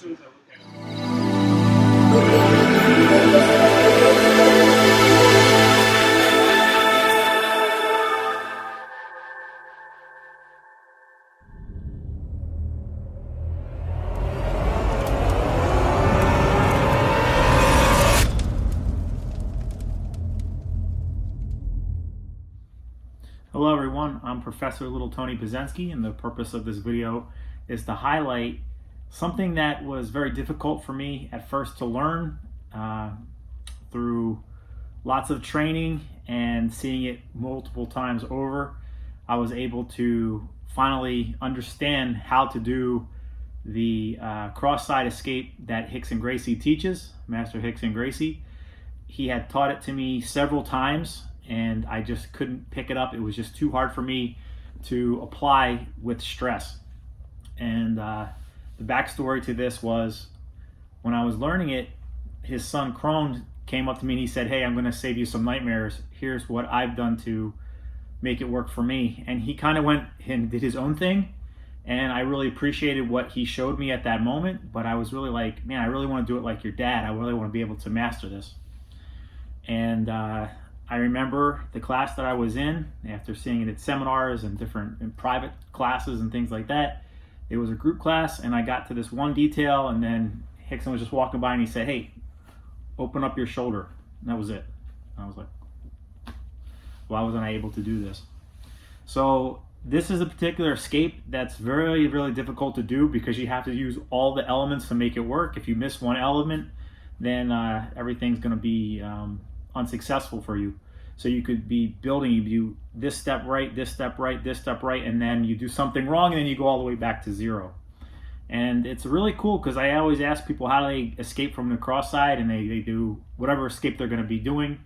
soon as I look at it. Hello everyone, I'm Professor Little Tony Pacenski, and the purpose of this video is to highlight something that was very difficult for me at first to learn. Through lots of training and seeing it multiple times over, I was able to finally understand how to do the cross-side escape that Rickson Gracie teaches, Master Rickson Gracie. He had taught it to me several times, and I just couldn't pick it up. It was just too hard for me to apply with stress. And the backstory to this was, when I was learning it, his son Crone came up to me and he said, "Hey, I'm going to save you some nightmares. Here's what I've done to make it work for me." And he kind of went and did his own thing, and I really appreciated what he showed me at that moment. But I was really like, man, I really want to do it like your dad. I really want to be able to master this. And I remember the class that I was in, after seeing it at seminars and different private classes and things like that. It was a group class, and I got to this one detail, and then Rickson was just walking by and he said, "Hey, open up your shoulder." And that was it. I was like, why wasn't I able to do this? So this is a particular escape that's very, really difficult to do, because you have to use all the elements to make it work. If you miss one element, then everything's going to be unsuccessful for you. So you could be building, you do this step right, this step right, this step right, and then you do something wrong, and then you go all the way back to zero. And it's really cool, because I always ask people how they escape from the cross side, and they do whatever escape they're going to be doing.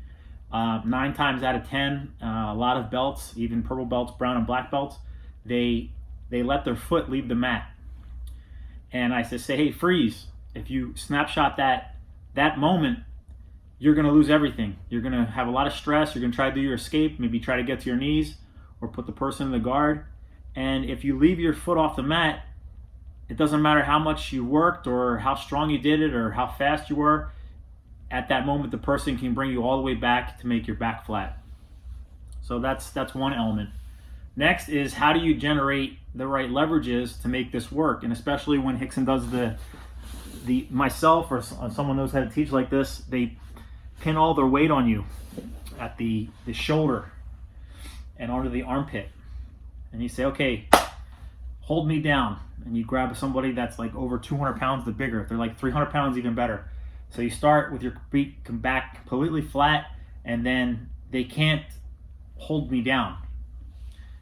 9 times out of 10, a lot of belts, even purple belts, brown and black belts, they let their foot leave the mat. And I say, hey, freeze. If you snapshot that moment, you're going to lose everything. You're going to have a lot of stress. You're going to try to do your escape, maybe try to get to your knees or put the person in the guard. And if you leave your foot off the mat, it doesn't matter how much you worked or how strong you did it or how fast you were. At that moment, the person can bring you all the way back to make your back flat. So that's one element. Next is, how do you generate the right leverages to make this work? And especially when Rickson does myself or someone knows how to teach like this, they pin all their weight on you at the shoulder and under the armpit. And you say, okay, hold me down. And you grab somebody that's like over 200 pounds, the bigger. If they're like 300 pounds, even better. So you start with your feet come back completely flat, and then they can't hold me down.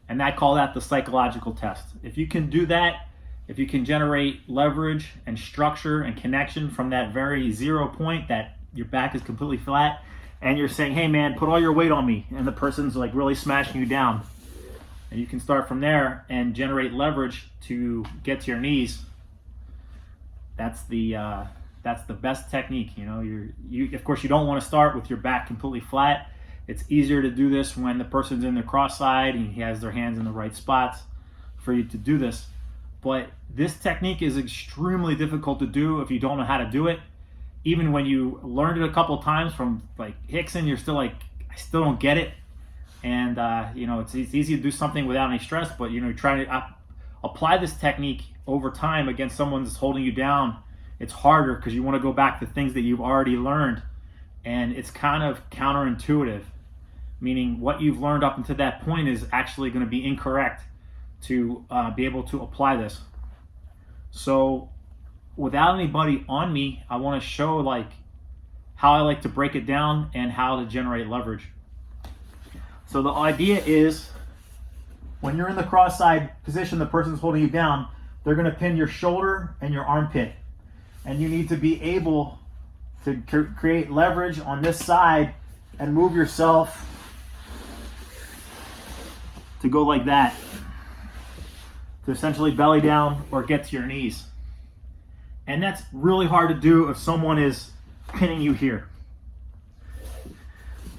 And I call that the psychological test. If you can do that, if you can generate leverage and structure and connection from that very zero point, that your back is completely flat, and you're saying, hey man, put all your weight on me, and the person's like really smashing you down, and you can start from there and generate leverage to get to your knees. That's the best technique. You know, of course you don't want to start with your back completely flat. It's easier to do this when the person's in the cross side and he has their hands in the right spots for you to do this. But this technique is extremely difficult to do if you don't know how to do it. Even when you learned it a couple times from like Rickson, you're still like, I still don't get it. And you know, it's easy to do something without any stress, but you know, try to apply this technique over time against someone that's holding you down. It's harder, because you want to go back to things that you've already learned, and it's kind of counterintuitive, meaning what you've learned up until that point is actually going to be incorrect to be able to apply this. So without anybody on me, I want to show like how I like to break it down and how to generate leverage. So the idea is, when you're in the cross-side position, the person's holding you down, they're going to pin your shoulder and your armpit. And you need to be able to create leverage on this side and move yourself to go like that, to essentially belly down or get to your knees. And that's really hard to do if someone is pinning you here.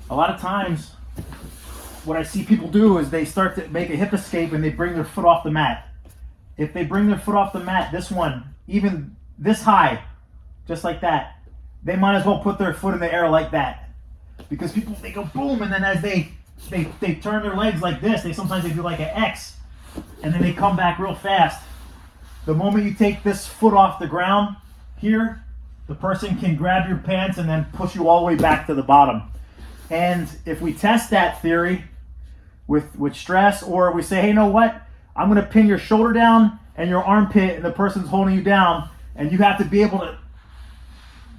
A lot of times, what I see people do is they start to make a hip escape and they bring their foot off the mat. If they bring their foot off the mat, this one, even this high, just like that, they might as well put their foot in the air like that. Because people, they go boom, and then as they turn their legs like this, sometimes they do like an X, and then they come back real fast. The moment you take this foot off the ground here, the person can grab your pants and then push you all the way back to the bottom. And if we test that theory with stress, or we say, hey, you know what? I'm going to pin your shoulder down and your armpit, and the person's holding you down, and you have to be able to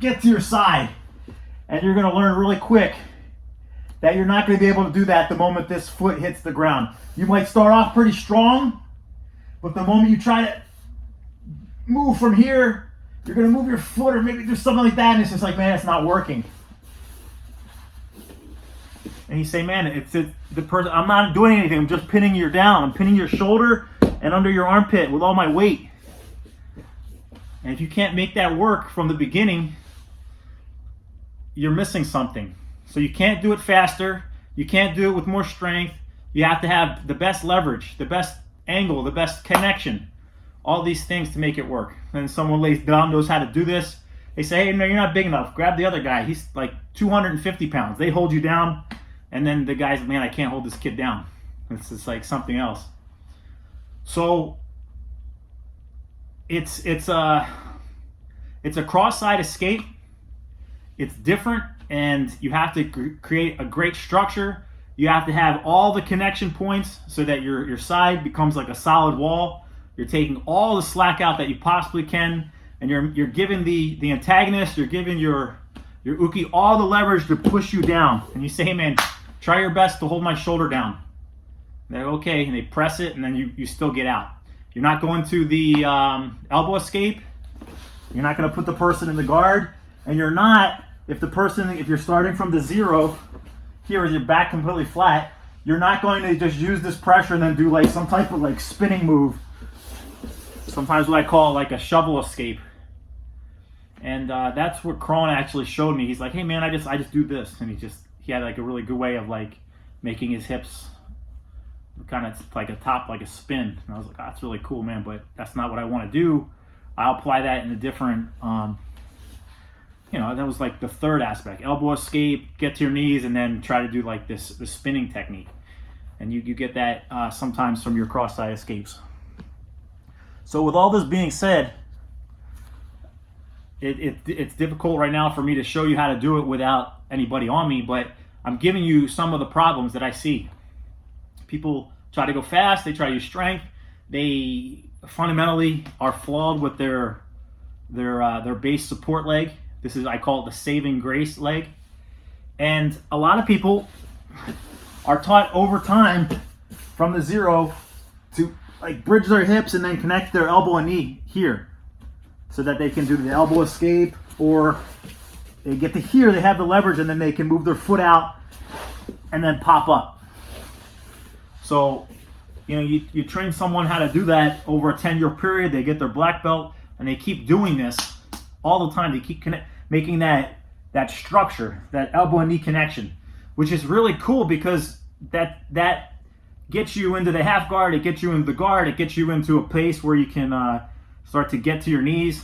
get to your side. And you're going to learn really quick that you're not going to be able to do that the moment this foot hits the ground. You might start off pretty strong, but the moment you try to move from here, you're going to move your foot or maybe do something like that, and it's just like, man, it's not working. And you say, man, it's the person, I'm not doing anything, I'm just pinning you down. I'm pinning your shoulder and under your armpit with all my weight. And if you can't make that work from the beginning, you're missing something. So you can't do it faster, you can't do it with more strength. You have to have the best leverage, the best angle, the best connection, all these things to make it work. And someone lays down, knows how to do this. They say, hey, no, you're not big enough. Grab the other guy. He's like 250 pounds. They hold you down. And then the guy's, man, I can't hold this kid down. It's just like something else. So it's a cross-side escape. It's different, and you have to create a great structure. You have to have all the connection points so that your side becomes like a solid wall. You're taking all the slack out that you possibly can, and you're giving the antagonist, you're giving your uke all the leverage to push you down. And you say, hey, man, try your best to hold my shoulder down. They're okay, and they press it, and then you still get out. You're not going to the elbow escape. You're not going to put the person in the guard, and you're not, if you're starting from the zero here with your back completely flat, you're not going to just use this pressure and then do like some type of like spinning move. Sometimes what I call like a shovel escape. And that's what Cron actually showed me. He's like, hey man, I just do this, and he had like a really good way of like making his hips kind of like a spin. And I was like, oh, that's really cool, man, but that's not what I want to do. I'll apply that in a different, that was like the third aspect. Elbow escape, get to your knees, and then try to do like this spinning technique. And you get that sometimes from your cross-side escapes. So with all this being said, it's difficult right now for me to show you how to do it without anybody on me, but I'm giving you some of the problems that I see. People try to go fast, they try to use strength, they fundamentally are flawed with their base support leg. I call it the saving grace leg. And a lot of people are taught over time from the zero to like bridge their hips and then connect their elbow and knee here so that they can do the elbow escape, or they get to here, they have the leverage, and then they can move their foot out and then pop up. So, you train someone how to do that over a 10-year period. They get their black belt, and they keep doing this all the time. They keep making that structure, that elbow and knee connection, which is really cool because that gets you into the half guard. It gets you into the guard. It gets you into a place where you can start to get to your knees.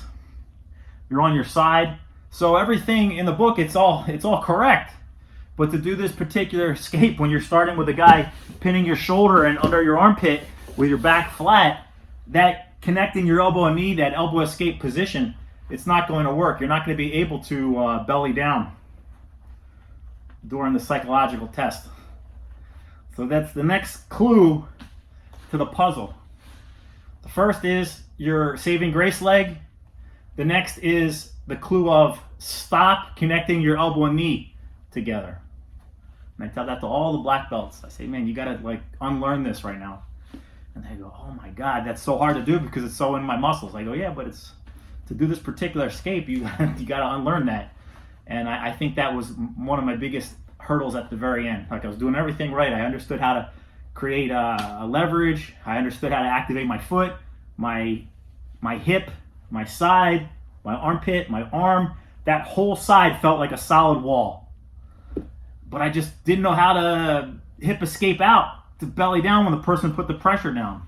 You're on your side. So everything in the book, it's all correct. But to do this particular escape, when you're starting with a guy pinning your shoulder and under your armpit with your back flat, that connecting your elbow and knee, that elbow escape position, it's not going to work. You're not going to be able to belly down during the psychological test. So that's the next clue to the puzzle. The first is your saving grace leg. The next is the clue of stop connecting your elbow and knee together. And I tell that to all the black belts. I say, man, you got to like unlearn this right now. And they go, oh my God, that's so hard to do because it's so in my muscles. I go, yeah, but it's to do this particular escape, you got to unlearn that. And I think that was one of my biggest hurdles at the very end. Like I was doing everything right. I understood how to create a leverage. I understood how to activate my foot, my hip, my side, my armpit, my arm. That whole side felt like a solid wall. But I just didn't know how to hip escape out to belly down when the person put the pressure down.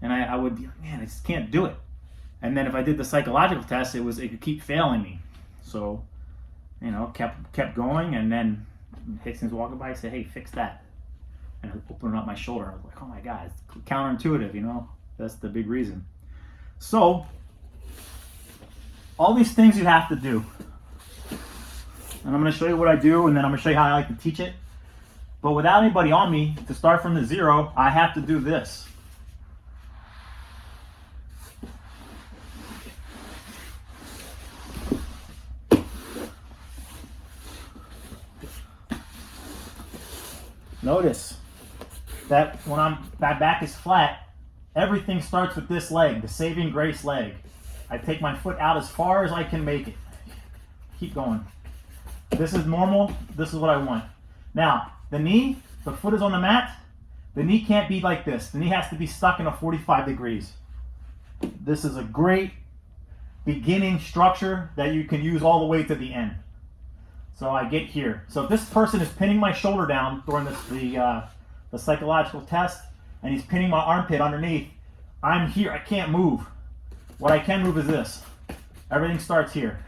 And I would be like, man, I just can't do it. And then if I did the psychological test, it could keep failing me. So, you know, kept going, and then Rickson's walking by and said, "Hey, fix that." And I opened up my shoulder. I was like, "Oh my God, it's counterintuitive, you know? That's the big reason." So, all these things you have to do. And I'm going to show you what I do, and then I'm going to show you how I like to teach it. But without anybody on me, to start from the zero, I have to do this. Notice that when my back is flat, everything starts with this leg, the saving grace leg. I take my foot out as far as I can make it. Keep going. This is normal. This is what I want. Now, the knee, the foot is on the mat. The knee can't be like this. The knee has to be stuck in a 45 degrees. This is a great beginning structure that you can use all the way to the end. So I get here. So if this person is pinning my shoulder down during the psychological test, and he's pinning my armpit underneath, I'm here. I can't move. What I can move is this. Everything starts here.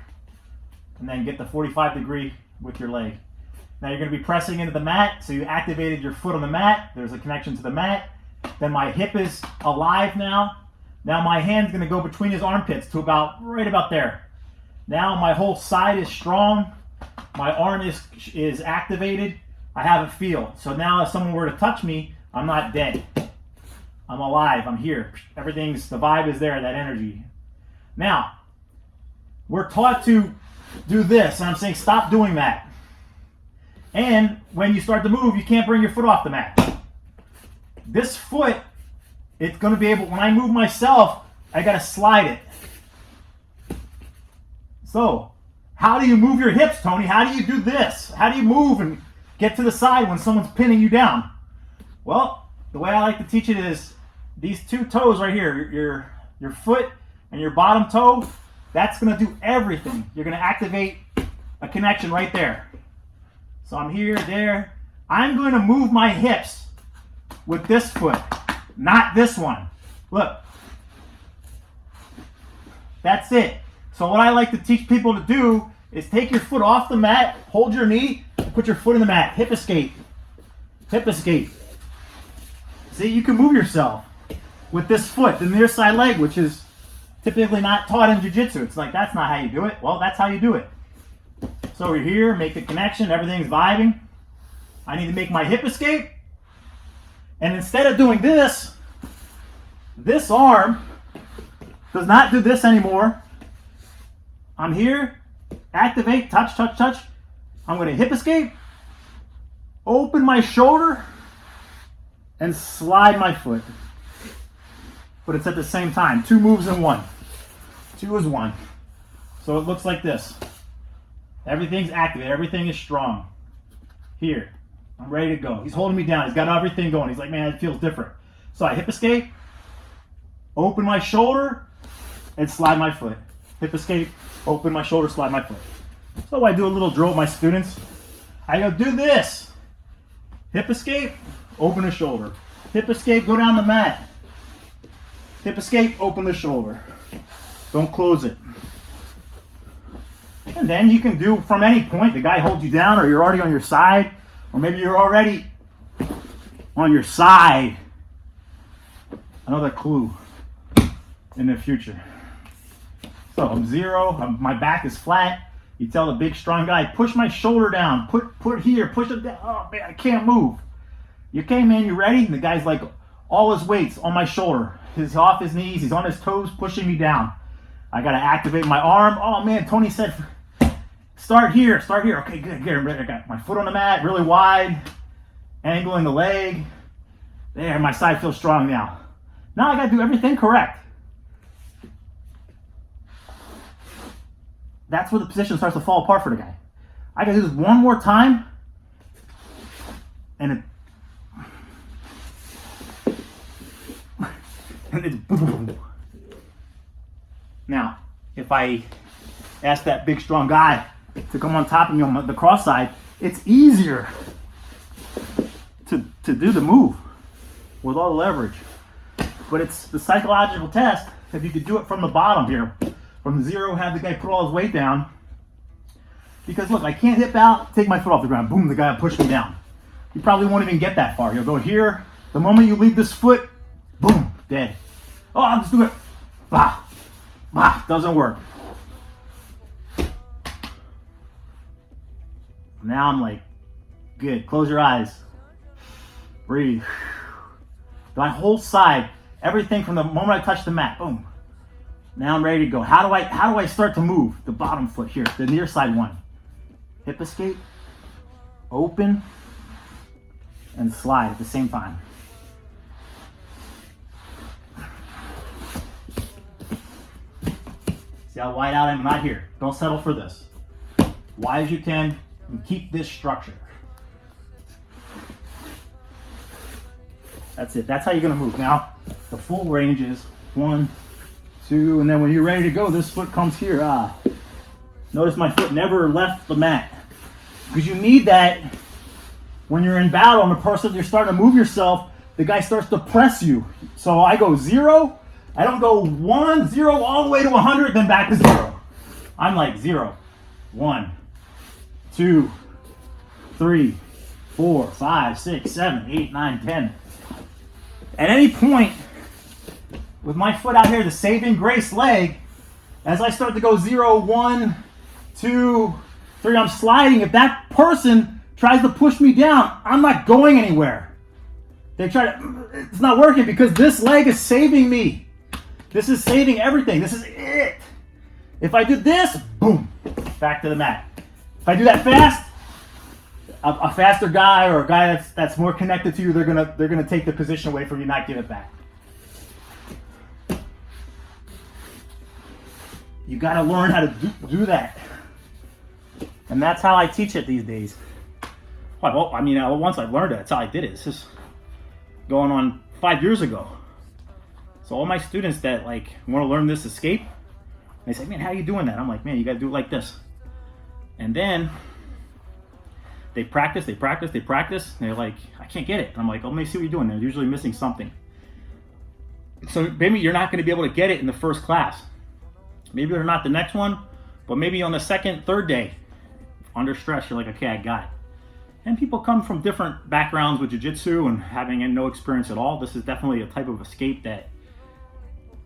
And then get the 45 degree with your leg. Now you're going to be pressing into the mat, so you activated your foot on the mat. There's a connection to the mat. Then my hip is alive now. Now my hand's going to go between his armpits to right about there. Now my whole side is strong. My arm is activated. I have a feel. So now if someone were to touch me, I'm not dead. I'm alive. I'm here. The vibe is there, that energy. Now, we're taught to do this, and I'm saying stop doing that. And when you start to move, you can't bring your foot off the mat. This foot, it's going to be able, when I move myself, I got to slide it. So, how do you move your hips, Tony? How do you do this? How do you move and get to the side when someone's pinning you down? Well, the way I like to teach it is these two toes right here, your foot and your bottom toe, that's going to do everything. You're going to activate a connection right there. So I'm here, there. I'm going to move my hips with this foot, not this one. Look. That's it. So what I like to teach people to do is take your foot off the mat, hold your knee, and put your foot in the mat. Hip escape. Hip escape. See, you can move yourself with this foot, the near side leg, which is typically not taught in Jiu-Jitsu. It's like, that's not how you do it. Well, that's how you do it. So we're here, make the connection, everything's vibing. I need to make my hip escape. And instead of doing this arm does not do this anymore. I'm here, activate, touch, touch, touch. I'm going to hip escape, open my shoulder, and slide my foot. But it's at the same time. 2 moves in 1. 2 is 1. So it looks like this. Everything's activated. Everything is strong. Here. I'm ready to go. He's holding me down. He's got everything going. He's like, man, it feels different. So I hip escape, open my shoulder, and slide my foot. Hip escape, open my shoulder, slide my foot. So I do a little drill with my students. I go, do this. Hip escape, open the shoulder. Hip escape, go down the mat. Hip escape, open the shoulder. Don't close it. And then you can do from any point. The guy holds you down, or you're already on your side, or maybe you're already on your side. Another clue in the future. So I'm zero, my back is flat. You tell the big strong guy, push my shoulder down, put here, push it down. Oh man, I can't move. You okay, man, you ready? And the guy's like, all his weight's on my shoulder. He's off his knees, he's on his toes, pushing me down. I gotta activate my arm. Oh man, Tony said, start here. Okay, good. I got my foot on the mat, really wide, angling the leg. There, my side feels strong now. Now I gotta do everything correct. That's where the position starts to fall apart for the guy. I gotta do this one more time, and it's boom. Now, if I ask that big strong guy to come on top of me on the cross side, it's easier to do the move with all the leverage. But it's the psychological test if you could do it from the bottom here, from 0, have the guy put all his weight down. Because look, I can't hip out, take my foot off the ground, boom, the guy will push me down. You probably won't even get that far. You'll go here, the moment you leave this foot, boom, dead. Oh, I'll just do it. Bah, bah, doesn't work. Now I'm like, good, close your eyes. Breathe. My whole side, everything from the moment I touch the mat, boom. Now I'm ready to go. How do I start to move? The bottom foot here, the near side one. Hip escape, open, and slide at the same time. See how wide out I am? I'm not here. Don't settle for this. Wide as you can, and keep this structure. That's it. That's how you're going to move. Now, the full range is 1, 2, and then when you're ready to go, this foot comes here. Notice my foot never left the mat. Because you need that when you're in battle and the person, you're starting to move yourself, the guy starts to press you. So I go 0. I don't go 1, 0, all the way to 100, then back to 0. I'm like 0, 1, 2, 3, 4, 5, 6, 7, 8, 9, 10. At any point, with my foot out here, the saving grace leg, as I start to go 0, 1, 2, 3, I'm sliding. If that person tries to push me down, I'm not going anywhere. It's not working because this leg is saving me. This is saving everything. This is it. If I do this, boom, back to the mat. If I do that fast, a faster guy or a guy that's more connected to you, they're gonna take the position away from you, not give it back. You got to learn how to do that, and that's how I teach it these days. Well, I mean, once I learned it, that's how I did it. It's just going on 5 years ago. So all my students that like want to learn this escape, they say, "Man, how are you doing that?" I'm like, "Man, you got to do it like this," and then they practice, and they're like, I can't get it. And I'm like, oh, let me see what you're doing. They're usually missing something. So maybe you're not going to be able to get it in the first class. Maybe they're not the next one, but maybe on the second, third day, under stress, you're like, okay, I got it. And people come from different backgrounds with jiu-jitsu and having no experience at all. This is definitely a type of escape that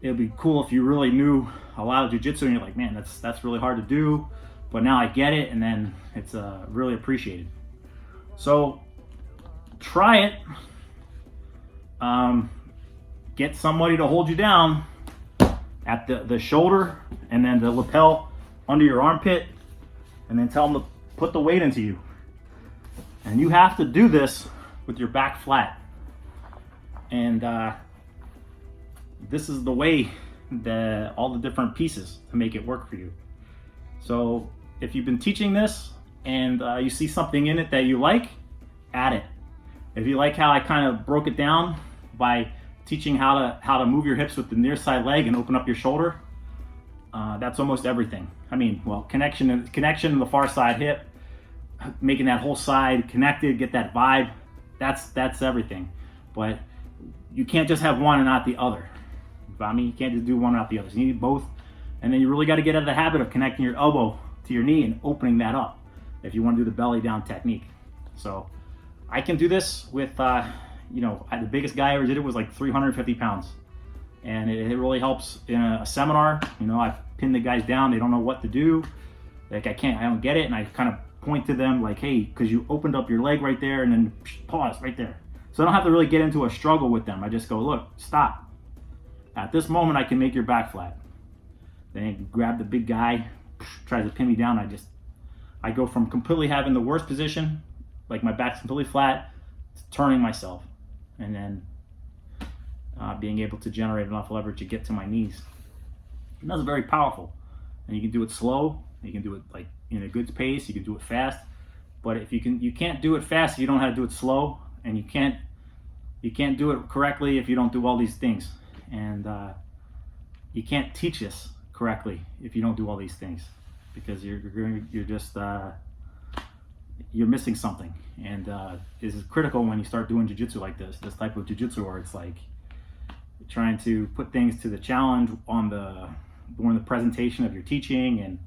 it'd be cool if you really knew a lot of jiu-jitsu and you're like, man, that's really hard to do, but now I get it, and then it's really appreciated. So try it. Get somebody to hold you down at the shoulder and then the lapel under your armpit, and then tell them to put the weight into you. And you have to do this with your back flat. And this is the way, all the different pieces to make it work for you. So if you've been teaching this and you see something in it that you like, add it. If you like how I kind of broke it down by teaching how to move your hips with the near side leg and open up your shoulder, that's almost everything. I mean, well, connection in the far side hip, making that whole side connected, get that vibe, that's everything. But you can't just have one and not the other. I mean, you can't just do one and not the other. So you need both. And then you really got to get out of the habit of connecting your elbow to your knee and opening that up if you want to do the belly down technique. So I can do this with, the biggest guy I ever did it was like 350 pounds. And it really helps in a seminar. I've pinned the guys down. They don't know what to do. Like, I don't get it. And I kind of point to them like, hey, because you opened up your leg right there, and then pause right there. So I don't have to really get into a struggle with them. I just go, look, stop. At this moment, I can make your back flat. Then I grab the big guy, tries to pin me down. I go from completely having the worst position, like my back's completely flat, to turning myself, and then being able to generate enough leverage to get to my knees. And that's very powerful. And you can do it slow. You can do it like in a good pace. You can do it fast. But if you can't do it fast if you don't know how to do it slow, and you can't do it correctly if you don't do all these things. And you can't teach this correctly if you don't do all these things, because you're missing something. And this is critical when you start doing jiu-jitsu like this type of jiu-jitsu, where it's like trying to put things to the challenge during the presentation of your teaching. And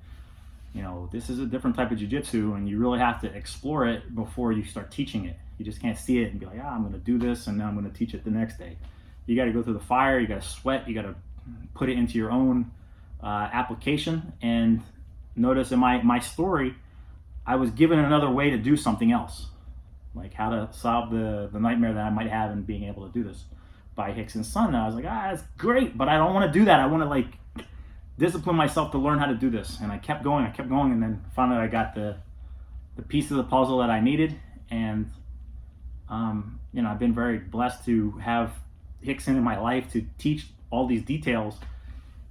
this is a different type of jiu-jitsu, and you really have to explore it before you start teaching it. You just can't see it and be like, I'm going to do this and then I'm going to teach it the next day. You got to go through the fire, you got to sweat, you got to put it into your own application. And notice in my story, I was given another way to do something else, like how to solve the nightmare that I might have in being able to do this by Rickson's son. And I was like, that's great, but I don't want to do that. I want to discipline myself to learn how to do this. And I kept going, and then finally I got the piece of the puzzle that I needed. And I've been very blessed to have Rickson in my life to teach all these details,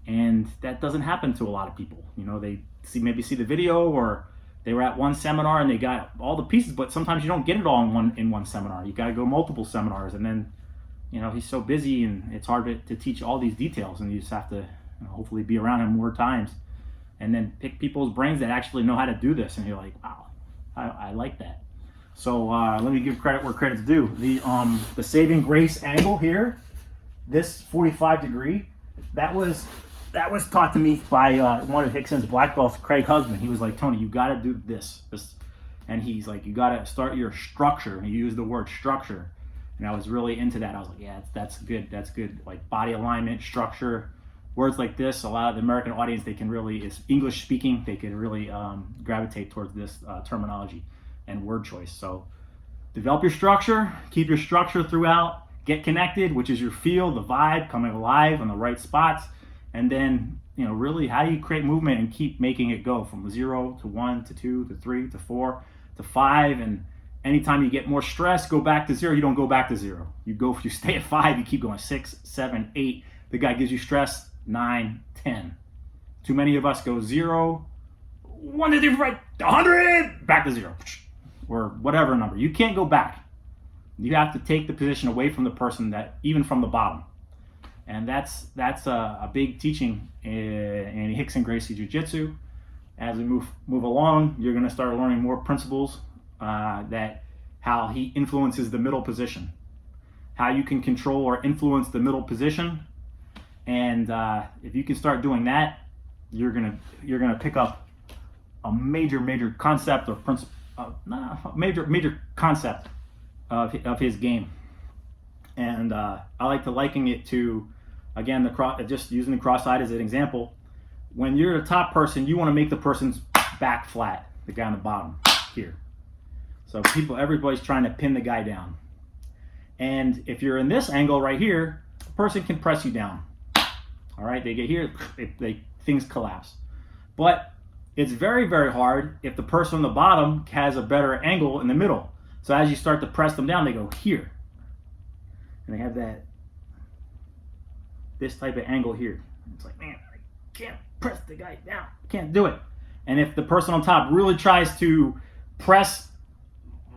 and that doesn't happen to a lot of people. They maybe see the video, or they were at one seminar and they got all the pieces, but sometimes you don't get it all in one seminar. You got to go multiple seminars, and then he's so busy and it's hard to teach all these details, and you just have to hopefully be around him more times and then pick people's brains that actually know how to do this, and you're like, wow, I like that. So let me give credit where credit's due. The saving grace angle here, this 45 degree, that was taught to me by one of Rickson's black belts, Craig Husband. He was like, Tony, you got to do this, and he's like, you got to start your structure. And he used the word structure, and I was really into that. I was like, yeah, that's good. Like body alignment, structure, words like this. A lot of the American audience, is English speaking, they can really gravitate towards this terminology and word choice. So develop your structure, keep your structure throughout, get connected, which is your feel, the vibe, coming alive on the right spots. And then, really, how do you create movement and keep making it go from 0 to 1 to 2 to 3 to 4 to 5? And anytime you get more stress, go back to 0. You don't go back to 0. You stay at 5, you keep going 6, 7, 8. The guy gives you stress, 9, 10. Too many of us go 0, 1 to 3, right, 100, back to 0, or whatever number. You can't go back. You have to take the position away from the person, that even from the bottom. And that's a big teaching in Rickson Gracie Jiu-Jitsu. As we move along, you're going to start learning more principles that how he influences the middle position, how you can control or influence the middle position. And if you can start doing that, you're gonna pick up a major concept or principle, major concept of his game. And I like to liken it to, again, just using the cross-side as an example. When you're a top person, you want to make the person's back flat, the guy on the bottom here. So everybody's trying to pin the guy down. And if you're in this angle right here, the person can press you down. All right, they get here, things collapse. But it's very, very hard if the person on the bottom has a better angle in the middle. So as you start to press them down, they go here. And they have this type of angle here. It's like, man, I can't press the guy down. Can't do it. And if the person on top really tries to press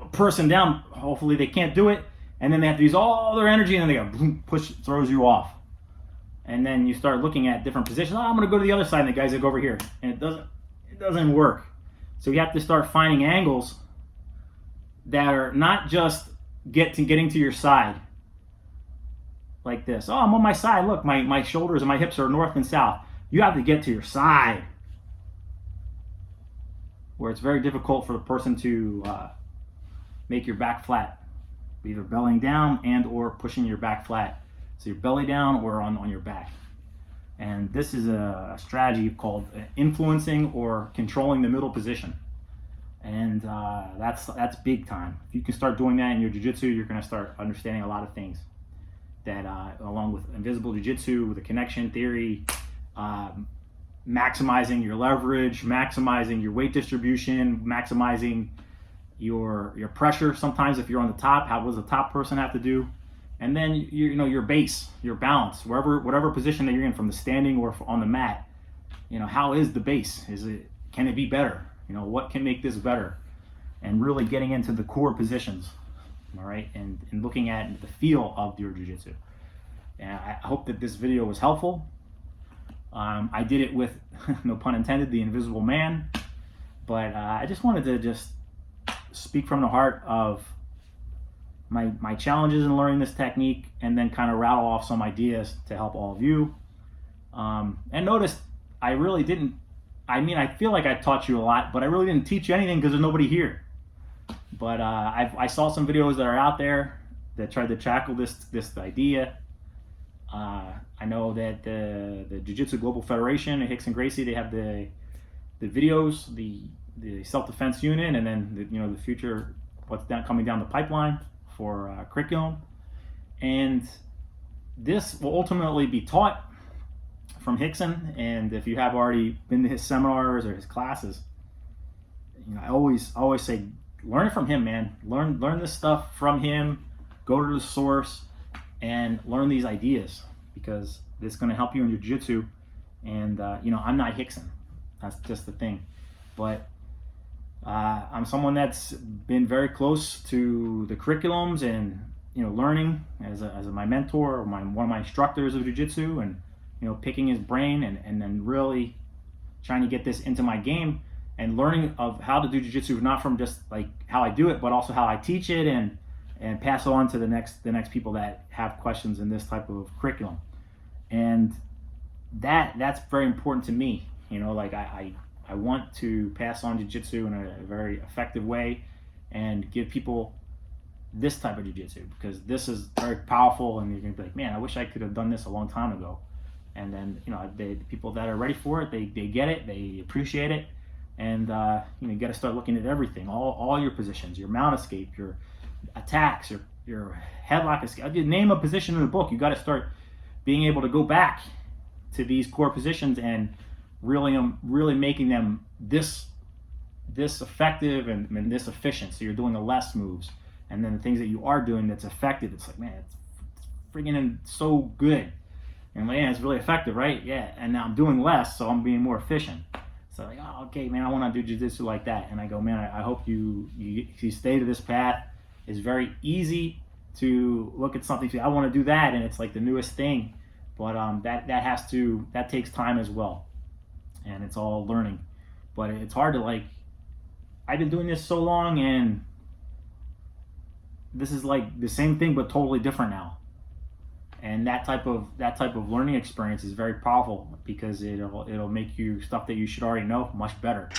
a person down, hopefully they can't do it. And then they have to use all their energy, and then they go boom, throws you off. And then you start looking at different positions. I'm going to go to the other side, and the guys go over here, and it doesn't work. So you have to start finding angles that are not just getting to your side, like this. Oh, I'm on my side. Look, my shoulders and my hips are north and south. You have to get to your side, where it's very difficult for the person to make your back flat, either bellying down and or pushing your back flat. So your belly down or on your back. And this is a strategy called influencing or controlling the middle position. And that's big time. If you can start doing that in your jiu-jitsu, you're going to start understanding a lot of things that, along with invisible jiu-jitsu, with the connection theory, maximizing your leverage, maximizing your weight distribution, maximizing your pressure. Sometimes if you're on the top, what does the top person have to do? And then your base, your balance, whatever position that you're in, from the standing or on the mat. How is the base? Can it be better? What can make this better? And really getting into the core positions, all right, and looking at the feel of your jiu-jitsu. And I hope that this video was helpful. I did it with, no pun intended, the invisible man, but I just wanted to speak from the heart of my challenges in learning this technique, and then kind of rattle off some ideas to help all of you. And notice I really didn't, I feel like I taught you a lot, but I really didn't teach you anything because there's nobody here. But I saw some videos that are out there that tried to tackle this idea. I know that the Jiu-Jitsu Global Federation and Rickson Gracie, they have the videos, the self-defense unit, and then the future, what's coming down the pipeline for curriculum. And this will ultimately be taught from Rickson. And if you have already been to his seminars or his classes, I always say, learn it from him, man. Learn this stuff from him. Go to the source and learn these ideas, because it's going to help you in your jiu-jitsu. And I'm not Rickson. That's just the thing. But I'm someone that's been very close to the curriculums and learning as my mentor or one of my instructors of jiu-jitsu, and picking his brain and then really trying to get this into my game and learning of how to do jiu-jitsu, not from just like how I do it, but also how I teach it and pass it on to the next people that have questions in this type of curriculum. And that's very important to me. Like I want to pass on jiu-jitsu in a very effective way and give people this type of jiu-jitsu, because this is very powerful, and you're gonna be like, man, I wish I could have done this a long time ago. And then the people that are ready for it, they get it, they appreciate it, and you got to start looking at everything, all your positions, your mount escape, your attacks, your headlock escape. Name a position in the book. You got to start being able to go back to these core positions and really making them this effective and this efficient. So you're doing the less moves, and then the things that you are doing that's effective, it's like, man, it's freaking so good. And man, it's really effective, right? Yeah. And now I'm doing less, so I'm being more efficient. So like, oh, okay, man, I want to do jiu-jitsu like that. And I go, man, I hope you stay to this path. It's very easy to look at something, say, I want to do that, and it's like the newest thing. But that takes time as well, and it's all learning. But it's hard to, like, I've been doing this so long, and this is like the same thing but totally different now. And that type of learning experience is very powerful, because it'll make you stuff that you should already know much better.